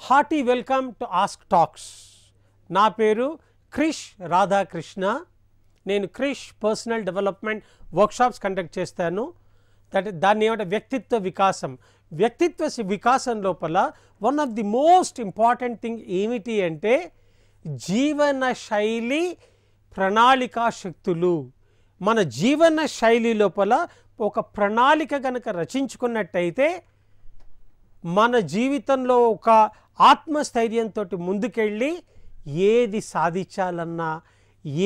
Hearty welcome to ask talks. నా పేరు క్రిష్ రాధాకృష్ణ. నేను Krish personal development workshops conduct చేస్తాను. దాన్ని ఏమంటే వ్యక్తిత్వ వికాసం. వ్యక్తిత్వ వికాసం లోపల one of the most important thing ఏమిటి అంటే జీవన శైలి ప్రణాళికా శక్తులు. మన జీవన శైలి లోపల ఒక ప్రణాళిక కనుక రచించుకున్నట్టయితే మన జీవితంలో ఒక ఆత్మస్థైర్యంతో ముందుకెళ్ళి ఏది సాధించాలన్నా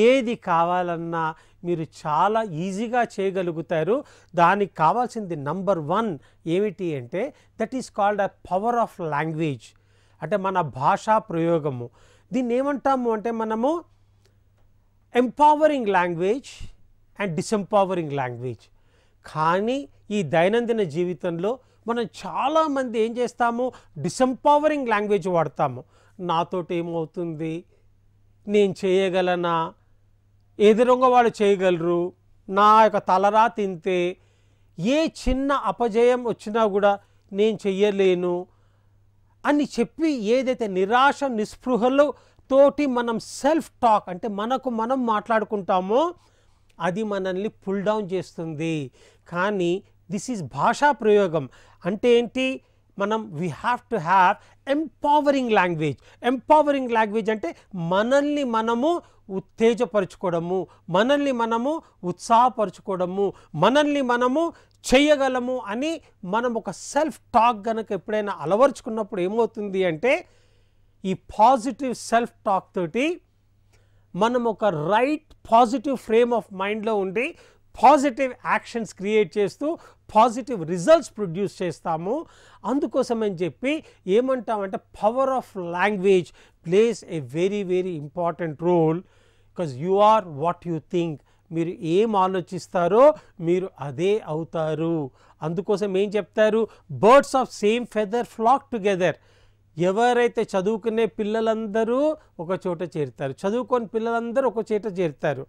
ఏది కావాలన్నా మీరు చాలా ఈజీగా చేయగలుగుతారు. దానికి కావాల్సింది నంబర్ 1 ఏమిటి అంటే that is called a power of language. అంటే మన భాషా ప్రయోగము. దీన్ని ఏమంటాము అంటే మనము ఎంపవరింగ్ లాంగ్వేజ్ అండ్ డిసెంపవరింగ్ లాంగ్వేజ్. కానీ ఈ దైనందిన జీవితంలో మనం చాలామంది ఏం చేస్తాము, డిసెంపవరింగ్ లాంగ్వేజ్ వాడతాము. నాతోటి ఏమవుతుంది, నేను చేయగలనా, ఎదురుగా వాళ్ళు చేయగలరు, నా యొక్క తలరా తింతే, ఏ చిన్న అపజయం వచ్చినా కూడా నేను చెయ్యలేను అని చెప్పి ఏదైతే నిరాశ నిస్పృహలు తోటి మనం సెల్ఫ్ టాక్ అంటే మనకు మనం మాట్లాడుకుంటామో అది మనల్ని పుల్ డౌన్ చేస్తుంది. కానీ దిస్ ఈజ్ భాషా ప్రయోగం. అంటే ఏంటి, మనం we have to have empowering language. Empowering language అంటే మనల్ని మనము ఉత్తేజపరచుకోవడము, మనల్ని మనము ఉత్సాహపరచుకోవడము, మనల్ని మనము చేయగలము అని మనం ఒక సెల్ఫ్ టాక్ కనుక ఎప్పుడైనా అలవర్చుకున్నప్పుడు ఏమవుతుంది అంటే ఈ పాజిటివ్ సెల్ఫ్ టాక్ తోటి మనం ఒక రైట్ పాజిటివ్ ఫ్రేమ్ ఆఫ్ మైండ్లో ఉండి పాజిటివ్ యాక్షన్స్ క్రియేట్ చేస్తూ పాజిటివ్ రిజల్ట్స్ ప్రొడ్యూస్ చేస్తాము. అందుకోసం అని చెప్పి ఏమంటామంటే power of language plays a very very important role. Because you are what you think. మీరు ఏం ఆలోచిస్తారో మీరు అదే అవుతారు. అందుకోసం ఏం చెప్తారు, birds of same feather flock together. ఎవరైతే చదువుకునే పిల్లలందరూ ఒక చోట చేరుతారు, చదువుకొని పిల్లలందరూ ఒక చోట చేరుతారు.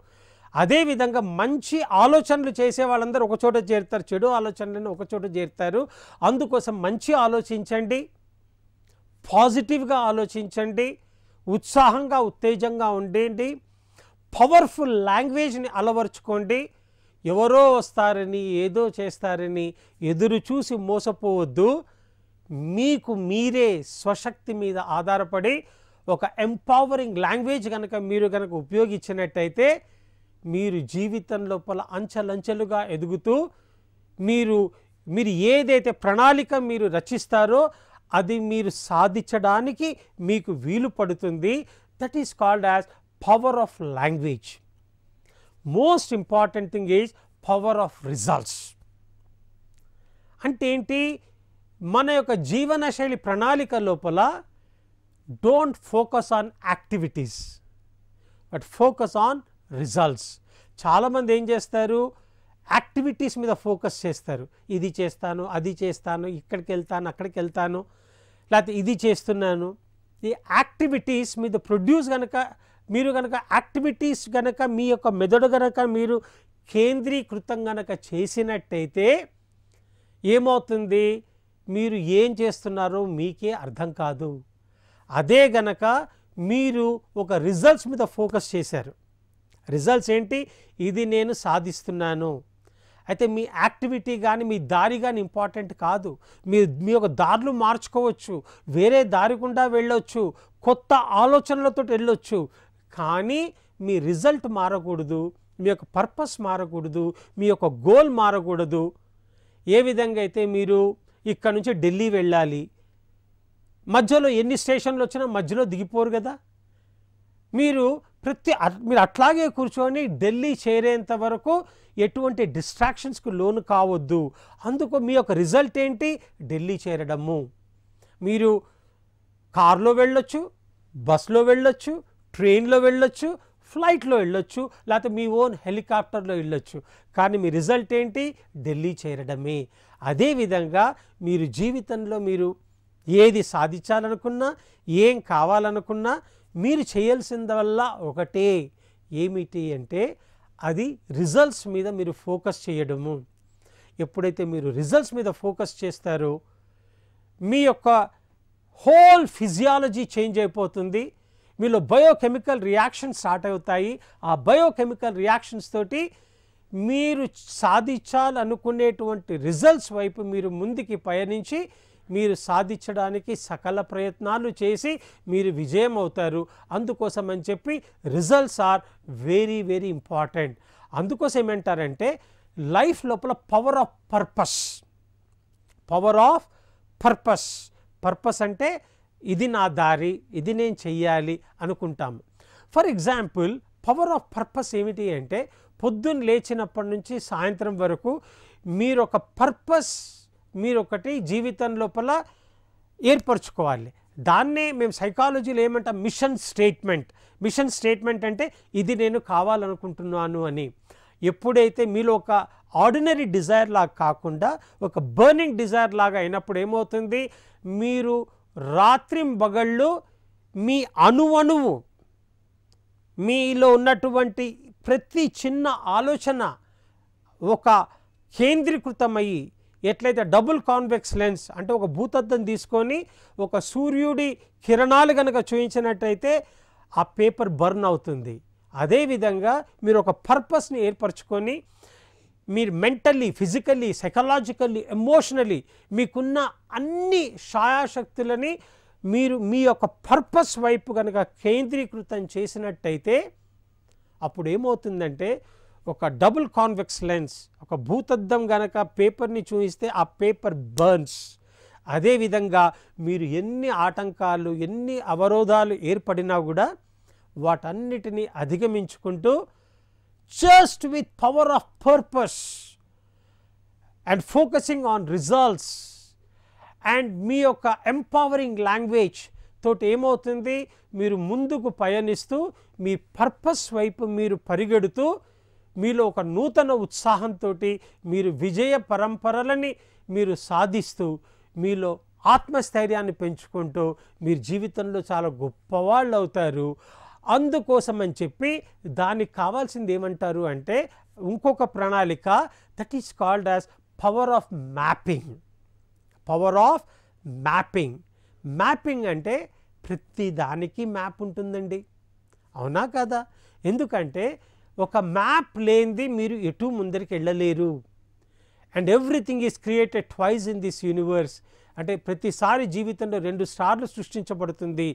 అదేవిధంగా మంచి ఆలోచనలు చేసే వాళ్ళందరూ ఒక చోట చేరుతారు, చెడు ఆలోచనలను ఒక చోట చేరుతారు. అందుకోసం మంచి ఆలోచించండి, పాజిటివ్గా ఆలోచించండి, ఉత్సాహంగా ఉత్తేజంగా ఉండండి, పవర్ఫుల్ లాంగ్వేజ్ని అలవర్చుకోండి. ఎవరో వస్తారని ఏదో చేస్తారని ఎదురు చూసి మోసపోవద్దు. మీకు మీరే స్వశక్తి మీద ఆధారపడి ఒక ఎంపవరింగ్ లాంగ్వేజ్ కనుక మీరు కనుక ఉపయోగించినట్టయితే మీరు జీవితం లోపల అంచెలంచెలుగా ఎదుగుతూ మీరు ఏదైతే ప్రణాళిక మీరు రచిస్తారో అది మీరు సాధించడానికి మీకు వీలు పడుతుంది. That is called as power of language. Most important thing is power of results. అంటే ఏంటి, మన యొక్క జీవనశైలి ప్రణాళిక లోపల don't focus on activities but focus on results. చాలామంది ఏం చేస్తారు, యాక్టివిటీస్ మీద ఫోకస్ చేస్తారు. ఇది చేస్తాను, అది చేస్తాను, ఇక్కడికి వెళ్తాను, అక్కడికి వెళ్తాను, లేకపోతే ఇది చేస్తున్నాను. ఈ యాక్టివిటీస్ మీద ప్రొడ్యూస్ కనుక మీరు కనుక యాక్టివిటీస్ కనుక మీ యొక్క మెదడు కనుక మీరు కేంద్రీకృతం కనుక చేసినట్టయితే ఏమవుతుంది, మీరు ఏం చేస్తున్నారో మీకే అర్థం కాదు. అదే గనక మీరు ఒక రిజల్ట్స్ మీద ఫోకస్ చేశారు, రిజల్ట్స్ ఏంటి, ఇది నేను సాధిస్తున్నాను. అయితే మీ యాక్టివిటీ కానీ మీ దారి కానీ ఇంపార్టెంట్ కాదు. మీ యొక్క దారులు మార్చుకోవచ్చు, వేరే దారి గుండా వెళ్ళొచ్చు, కొత్త ఆలోచనలతో వెళ్ళొచ్చు. కానీ మీ రిజల్ట్ మారకూడదు, మీ యొక్క పర్పస్ మారకూడదు, మీ యొక్క గోల్ మారకూడదు. ఏ విధంగా అయితే మీరు ఇక్కడ నుంచి ఢిల్లీ వెళ్ళాలి, మధ్యలో ఎన్ని స్టేషన్లు వచ్చినా మధ్యలో దిగిపోరు కదా. మీరు అట్లాగే కూర్చొని ఢిల్లీ చేరేంత వరకు ఎటువంటి డిస్ట్రాక్షన్స్కు లోను కావద్దు. అందుకు మీ యొక్క రిజల్ట్ ఏంటి, ఢిల్లీ చేరడము. మీరు కార్లో వెళ్ళొచ్చు, బస్లో వెళ్ళొచ్చు, ట్రైన్లో వెళ్ళొచ్చు, ఫ్లైట్లో వెళ్ళొచ్చు, లేకపోతే మీ ఓన్ హెలికాప్టర్లో వెళ్ళొచ్చు. కానీ మీ రిజల్ట్ ఏంటి, ఢిల్లీ చేరడమే. అదేవిధంగా మీరు జీవితంలో మీరు ఏది సాధించాలనుకున్నా ఏం కావాలనుకున్నా మీరు చేయాల్సిందల్లా ఒకటే, ఏమిటి అంటే అది రిజల్ట్స్ మీద మీరు ఫోకస్ చేయడము. ఎప్పుడైతే మీరు రిజల్ట్స్ మీద ఫోకస్ చేస్తారో మీ యొక్క హోల్ ఫిజియాలజీ చేంజ్ అయిపోతుంది, మీలో బయోకెమికల్ రియాక్షన్స్ స్టార్ట్ అవుతాయి. ఆ బయోకెమికల్ రియాక్షన్స్ తోటి మీరు సాధించాలనుకునేటువంటి రిజల్ట్స్ వైపు మీరు ముందుకి పయనించి మీరు సాధించడానికి సకల ప్రయత్నాలు చేసి మీరు విజయం అవుతారు. అందుకోసం అని చెప్పి results are very very important. అందుకోసం ఏమంటారంటే లైఫ్ లోపల power of purpose, power of purpose. Purpose అంటే ఇది నా దారి, ఇది నేను చెయ్యాలి అనుకుంటాము. For example power of purpose ఏమిటి అంటే పొద్దున్న లేచినప్పటి నుంచి సాయంత్రం వరకు మీరు ఒక పర్పస్ మీరు ఒకటి జీవితం లోపల ఏర్పరచుకోవాలి. దాన్నే మేము సైకాలజీలో ఏమంటాం మిషన్ స్టేట్మెంట్. మిషన్ స్టేట్మెంట్ అంటే ఇది నేను కావాలనుకుంటున్నాను అని. ఎప్పుడైతే మీలో ఒక ఆర్డినరీ డిజైర్ లాగా కాకుండా ఒక బర్నింగ్ డిజైర్ లాగా అయినప్పుడు ఏమవుతుంది, మీరు రాత్రింబగళ్ళు మీ అణువణువు మీలో ఉన్నటువంటి ప్రతి చిన్న ఆలోచన ఒక కేంద్రీకృతమయ్యి ఎట్లయితే డబుల్ కాన్వెక్స్ లెన్స్ అంటే ఒక భూతద్దం తీసుకొని ఒక సూర్యుడి కిరణాలు కనుక చూపించినట్టయితే ఆ పేపర్ బర్న్ అవుతుంది. అదేవిధంగా మీరు ఒక పర్పస్ని ఏర్పరచుకొని మీరు మెంటల్లీ, ఫిజికల్లీ, సైకలాజికల్లీ, ఎమోషనల్లీ మీకున్న అన్ని ఛాయాశక్తులని మీరు మీ యొక్క పర్పస్ వైపు కనుక కేంద్రీకృతం చేసినట్టయితే అప్పుడు ఏమవుతుందంటే ఒక డబుల్ కాన్వెక్స్ లెన్స్ ఒక భూతద్దం గనక పేపర్ని చూపిస్తే ఆ పేపర్ బర్న్స్. అదేవిధంగా మీరు ఎన్ని ఆటంకాలు ఎన్ని అవరోధాలు ఏర్పడినా కూడా వాటన్నిటినీ అధిగమించుకుంటూ just with power of purpose and focusing on results and మీ యొక్క ఎంపవరింగ్ లాంగ్వేజ్ తోటి ఏమవుతుంది, మీరు ముందుకు పయనిస్తూ మీ పర్పస్ వైపు మీరు పరిగెడుతూ మీలో ఒక నూతన ఉత్సాహంతో మీరు విజయ పరంపరలని మీరు సాధిస్తూ మీలో ఆత్మస్థైర్యాన్ని పెంచుకుంటూ మీరు జీవితంలో చాలా గొప్పవాళ్ళు అవుతారు. అందుకోసం అని చెప్పి దానికి కావాల్సింది ఏమంటారు అంటే ఇంకొక ప్రణాళిక, that is called as power of mapping. Power of mapping. Mapping అంటే ప్రతి దానికి మ్యాప్ ఉంటుందండి, అవునా కదా? ఎందుకంటే ఒక మ్యాప్ లేనిది మీరు ఎటు ముందరికి వెళ్ళలేరు. And everything is created twice in this universe. అంటే ప్రతిసారి జీవితంలో 2 స్టార్లు సృష్టించబడుతుంది,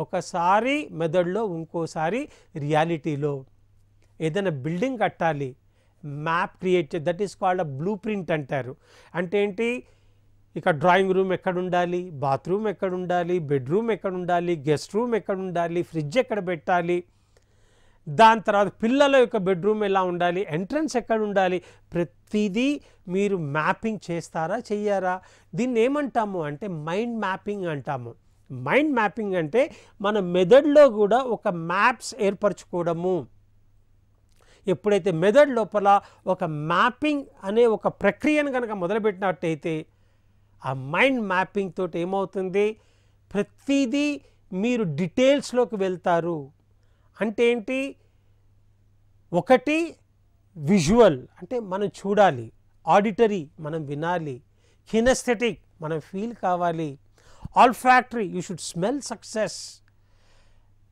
ఒకసారి మెదడులో, ఇంకోసారి రియాలిటీలో. ఏదైనా బిల్డింగ్ కట్టాలి, మ్యాప్ క్రియేట్ చే, that is called a blue print అంటారు. అంటే ఏంటి, ఇక డ్రాయింగ్ రూమ్ ఎక్కడ ఉండాలి, బాత్రూమ్ ఎక్కడ ఉండాలి, బెడ్రూమ్ ఎక్కడ ఉండాలి, గెస్ట్ రూమ్ ఎక్కడ ఉండాలి, ఫ్రిడ్జ్ ఎక్కడ పెట్టాలి, దాని తర్వాత పిల్లల యొక్క బెడ్రూమ్ ఎలా ఉండాలి, ఎంట్రన్స్ ఎక్కడ ఉండాలి, ప్రతిదీ మీరు మ్యాపింగ్ చేస్తారా చెయ్యారా? దీన్ని ఏమంటాము అంటే మైండ్ మ్యాపింగ్ అంటాము. మైండ్ మ్యాపింగ్ అంటే మన మెదడులో కూడా ఒక మ్యాప్స్ ఏర్పరచుకోవడము. ఎప్పుడైతే మెదడు లోపల ఒక మ్యాపింగ్ అనే ఒక ప్రక్రియను కనుక మొదలుపెట్టినట్టయితే ఆ మైండ్ మ్యాపింగ్ తోటి ఏమవుతుంది, ప్రతిదీ మీరు డీటెయిల్స్లోకి వెళ్తారు. అంటే ఏంటి, ఒకటి విజువల్ అంటే మనం చూడాలి, ఆడిటరీ మనం వినాలి, కినెస్థెటిక్ మనం ఫీల్ కావాలి, olfactory you should smell success,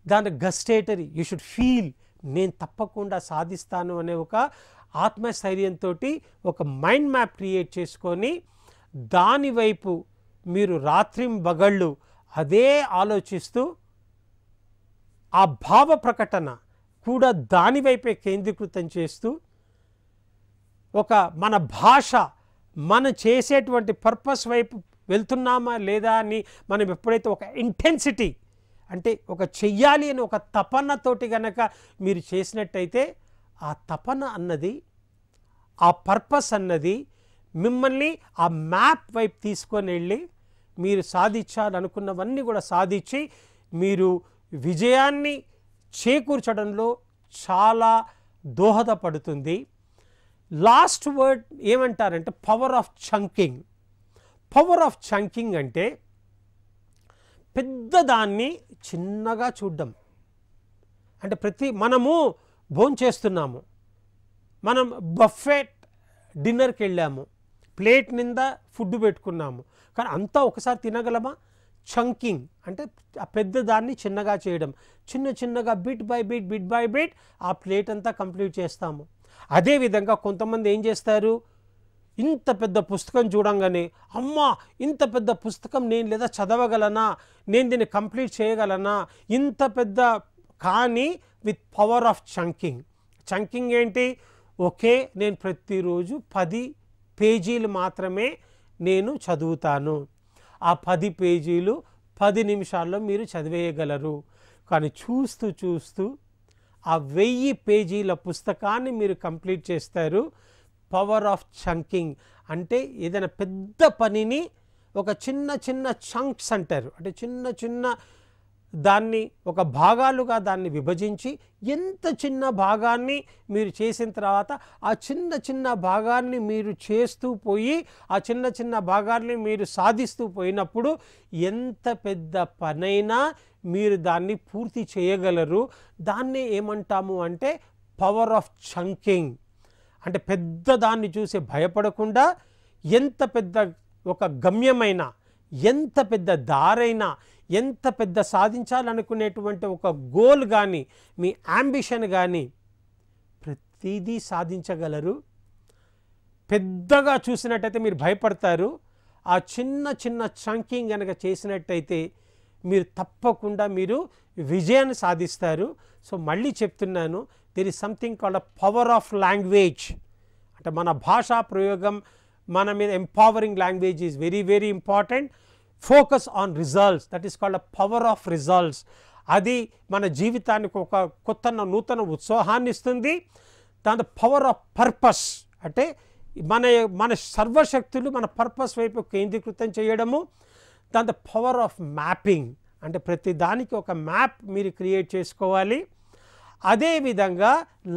దాని గస్టేటరీ యూ షుడ్ ఫీల్ నేను తప్పకుండా సాధిస్తాను అనే ఒక ఆత్మస్థైర్యంతో ఒక మైండ్ మ్యాప్ క్రియేట్ చేసుకొని దానివైపు మీరు రాత్రింబగళ్ళు అదే ఆలోచిస్తూ ఆ భావ ప్రకటన కూడా దానివైపే కేంద్రీకృతం చేస్తూ ఒక మన భాష మనం చేసేటువంటి పర్పస్ వైపు వెళ్తున్నామా లేదా అని మనం ఎప్పుడైతే ఒక ఇంటెన్సిటీ అంటే ఒక చెయ్యాలి అని ఒక తపనతోటి గనక మీరు చేసినట్టయితే ఆ తపన అన్నది ఆ పర్పస్ అన్నది మిమ్మల్ని ఆ మ్యాప్ వైపు తీసుకొని వెళ్ళి మీరు సాధించాలనుకున్నవన్నీ కూడా సాధించి మీరు విజయాన్ని చేకూర్చడంలో చాలా దోహదపడుతుంది. లాస్ట్ వర్డ్ ఏమంటారంటే power of chunking. Power of chunking అంటే పెద్దదాన్ని చిన్నగా చూడడం. అంటే మనము భోంచేస్తున్నాము, మనం బఫెట్ డిన్నర్కి వెళ్ళాము, ప్లేట్ నిండా ఫుడ్ పెట్టుకున్నాము, కానీ అంతా ఒకసారి తినగలమా? చంకింగ్ అంటే ఆ పెద్ద దాన్ని చిన్నగా చేయడం, చిన్న చిన్నగా బిట్ బై బిట్ ఆ ప్లేట్ అంతా కంప్లీట్ చేస్తాము. అదేవిధంగా కొంతమంది ఏం చేస్తారు, ఇంత పెద్ద పుస్తకం చూడంగానే అమ్మా ఇంత పెద్ద పుస్తకం నేను లేదా చదవగలనా, నేను దీన్ని కంప్లీట్ చేయగలనా, ఇంత పెద్ద, కానీ with power of chunking. Chunking ఏంటి, ఓకే నేను ప్రతిరోజు 10 పేజీలు మాత్రమే నేను చదువుతాను, ఆ 10 పేజీలు 10 నిమిషాల్లో మీరు చదివేయగలరు. కానీ చూస్తూ చూస్తూ ఆ 1000 పేజీల పుస్తకాన్ని మీరు కంప్లీట్ చేస్తారు. పవర్ ఆఫ్ చంకింగ్ అంటే ఏదైనా పెద్ద పనిని ఒక చిన్న చిన్న చంక్స్ అంటారు, అంటే చిన్న చిన్న దాన్ని ఒక భాగాలుగా దాన్ని విభజించి ఎంత చిన్న భాగాన్ని మీరు చేసిన తర్వాత ఆ చిన్న చిన్న భాగాన్ని మీరు చేస్తూ పోయి ఆ చిన్న చిన్న భాగాన్ని మీరు సాధిస్తూ పోయినప్పుడు ఎంత పెద్ద పనైనా మీరు దాన్ని పూర్తి చేయగలరు. దాన్ని ఏమంటాము అంటే పవర్ ఆఫ్ చంకింగ్. అంటే పెద్ద దాన్ని చూసి భయపడకుండా ఎంత పెద్ద ఒక గమ్యమైనా, ఎంత పెద్ద దారైనా, ఎంత పెద్ద సాధించాలనుకునేటువంటి ఒక గోల్ కానీ మీ యాంబిషన్ కానీ ప్రతిదీ సాధించగలరు. పెద్దగా చూసినట్టయితే మీరు భయపడతారు, ఆ చిన్న చిన్న చంకింగ్ కనుక చేసినట్టయితే మీరు తప్పకుండా మీరు విజయాన్ని సాధిస్తారు. సో మళ్ళీ చెప్తున్నాను, there is something called a power of language. అంటే మన భాషా ప్రయోగం మన మీద empowering language is very very important. Focus on results, that is called a power of results. అది మన జీవితానికి ఒక కొత్త నూతన ఉత్సాహాన్ని ఇస్తుంది. దాని పవర్ ఆఫ్ పర్పస్ అంటే మన సర్వశక్తులు మన పర్పస్ వైపు కేంద్రీకృతం చేయడము. దాని పవర్ ఆఫ్ మ్యాపింగ్ అంటే ప్రతి దానికి ఒక మ్యాప్ మీరు క్రియేట్ చేసుకోవాలి. అదేవిధంగా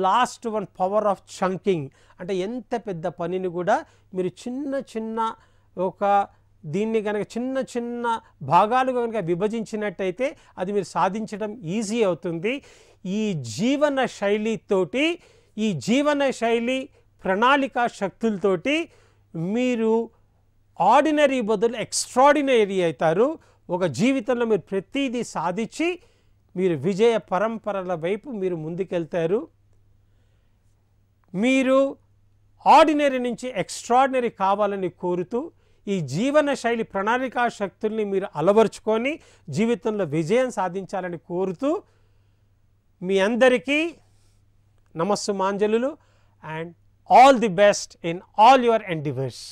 last one power of chunking అంటే ఎంత పెద్ద పనిని కూడా మీరు చిన్న చిన్న ఒక దీన్ని కనుక చిన్న చిన్న భాగాలుగా కనుక విభజించినట్టయితే అది మీరు సాధించడం ఈజీ అవుతుంది. ఈ జీవన శైలితోటి, ఈ జీవన శైలి ప్రణాళిక శక్తులతోటి మీరు ఆర్డినరీ బదులు ఎక్స్ట్రాడినరీ అవుతారు. ఒక జీవితంలో మీరు ప్రతిదీ సాధించి మీరు విజయ పరంపరల వైపు మీరు ముందుకెళ్తారు. మీరు ఆర్డినరీ నుంచి ఎక్స్ట్రాడినరీ కావాలని కోరుతూ ఈ జీవన శైలి ప్రణాళికా శక్తుల్ని మీరు అలవర్చుకొని జీవితంలో విజయం సాధించాలని కోరుతూ మీ అందరికీ నమస్సుమాంజలులు and all the best in all your endeavours.